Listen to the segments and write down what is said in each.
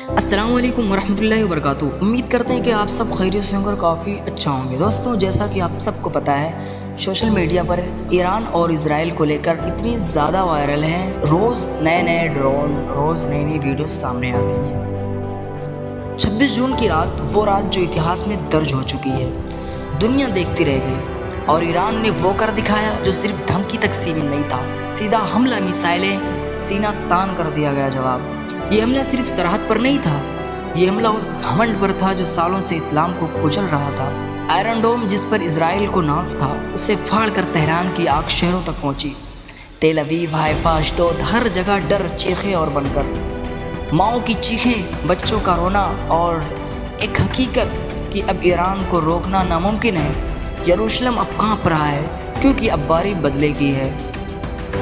अस्सलाम वालेकुम वरहमतुल्लाहि वबरकातुहू। उम्मीद करते हैं कि आप सब खैरियत से होंगे, काफ़ी अच्छा होंगे। दोस्तों, जैसा कि आप सबको पता है, सोशल मीडिया पर ईरान और इजराइल को लेकर इतनी ज़्यादा वायरल हैं, रोज़ नए नए ड्रोन, रोज़ नई नई वीडियो सामने आती हैं। 26 जून की रात, वो रात जो इतिहास में दर्ज हो चुकी है, दुनिया देखती रह गई और ईरान ने वो कर दिखाया जो सिर्फ धमकी तक सीमित नहीं था। सीधा हमला, मिसाइलें, सीना तान कर दिया गया जवाब। ये हमला सिर्फ सरहद पर नहीं था, ये हमला उस घमंड पर था जो सालों से इस्लाम को कुचल रहा था। आयरन डोम, जिस पर इजराइल को नाज था, उसे फाड़ कर तेहरान की आग शहरों तक पहुंची। तेल अवीव, हाइफा, अशदोद, हर जगह डर, चीखें और बनकर माओं की चीखें, बच्चों का रोना और एक हकीकत कि अब ईरान को रोकना नामुमकिन है। यरूशलेम अब कांप रहा है क्योंकि अब बारी बदले की है।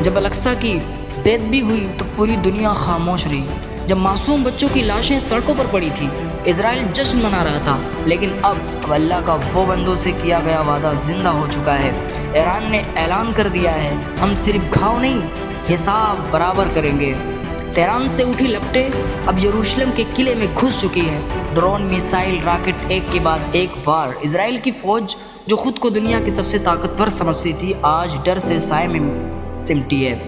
जब अल-अक्सा की बेदबी हुई तो पूरी दुनिया खामोश रही। जब मासूम बच्चों की लाशें सड़कों पर पड़ी थी, इजराइल जश्न मना रहा था। लेकिन अब अल्लाह का वो बंदों से किया गया वादा जिंदा हो चुका है। ईरान ने ऐलान कर दिया है, हम सिर्फ घाव नहीं, हिसाब बराबर करेंगे। तेहरान से उठी लपटें अब यरूशलेम के किले में घुस चुकी हैं। ड्रोन, मिसाइल, रॉकेट, एक के बाद एक वार। इजराइल की फौज, जो खुद को दुनिया की सबसे ताकतवर समझती थी, आज डर से साए में सिमटी है।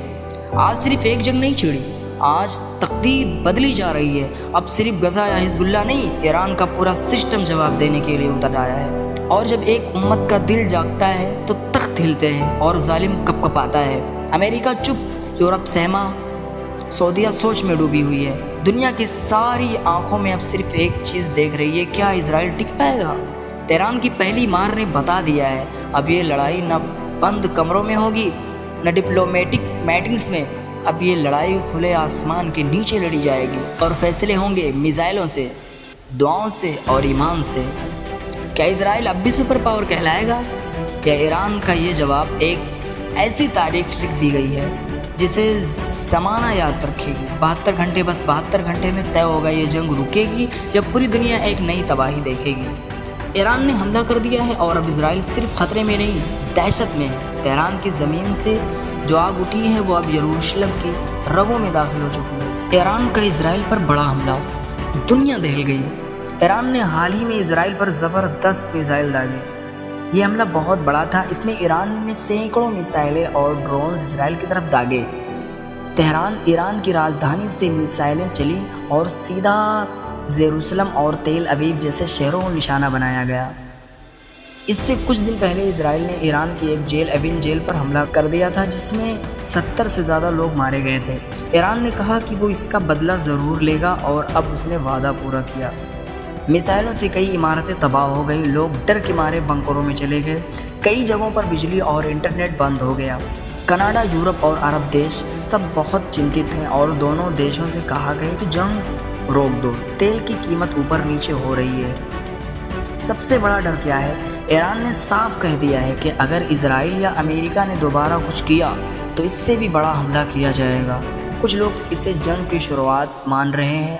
आज सिर्फ एक जंग नहीं छिड़ी, आज तकदीर बदली जा रही है। अब सिर्फ गजा या हिजबुल्लाह नहीं, ईरान का पूरा सिस्टम जवाब देने के लिए उतर आया है। और जब एक उम्मत का दिल जागता है तो तख्त हिलते हैं और जालिम कपकपाता है। अमेरिका चुप, यूरोप सहमा, सऊदीया सोच में डूबी हुई है। दुनिया की सारी आंखों में अब सिर्फ एक चीज़ देख रही है, क्या इजराइल टिक पाएगा? तेहरान की पहली मार ने बता दिया है, अब ये लड़ाई न बंद कमरों में होगी, न डिप्लोमेटिक मीटिंग्स में। अब ये लड़ाई खुले आसमान के नीचे लड़ी जाएगी और फैसले होंगे मिसाइलों से, दुआओं से और ईमान से। क्या इजराइल अब भी सुपर पावर कहलाएगा, या ईरान का ये जवाब एक ऐसी तारीख लिख दी गई है जिसे ज़माना याद रखेगी? 72 घंटे, बस 72 घंटे में तय होगा ये जंग रुकेगी जब पूरी दुनिया एक नई तबाही देखेगी। ईरान ने हमला कर दिया है और अब इजराइल सिर्फ खतरे में नहीं, दहशत में है। तेहरान की ज़मीन से जो आग उठी है वो अब यरूशलेम की रगों में दाखिल हो चुकी है। ईरान का इजराइल पर बड़ा हमला, दुनिया दहल गई। ईरान ने हाल ही में इजराइल पर ज़बरदस्त मिसाइल दागे। ये हमला बहुत बड़ा था, इसमें ईरान ने सैकड़ों मिसाइलें और ड्रोन्स इजराइल की तरफ दागे। तेहरान, ईरान की राजधानी से मिसाइलें चली और सीधा यरूशलेम और तेल अवीव जैसे शहरों को निशाना बनाया गया। इससे कुछ दिन पहले इजराइल ने ईरान की एक जेल, एविन जेल पर हमला कर दिया था, जिसमें 70 से ज़्यादा लोग मारे गए थे। ईरान ने कहा कि वो इसका बदला ज़रूर लेगा और अब उसने वादा पूरा किया। मिसाइलों से कई इमारतें तबाह हो गई, लोग डर के मारे बंकरों में चले गए, कई जगहों पर बिजली और इंटरनेट बंद हो गया। कनाडा, यूरोप और अरब देश सब बहुत चिंतित हैं और दोनों देशों से कहा गया कि जंग रोक दो। तेल की कीमत ऊपर नीचे हो रही है। सबसे बड़ा डर क्या है? ईरान ने साफ कह दिया है कि अगर इजराइल या अमेरिका ने दोबारा कुछ किया तो इससे भी बड़ा हमला किया जाएगा। कुछ लोग इसे जंग की शुरुआत मान रहे हैं।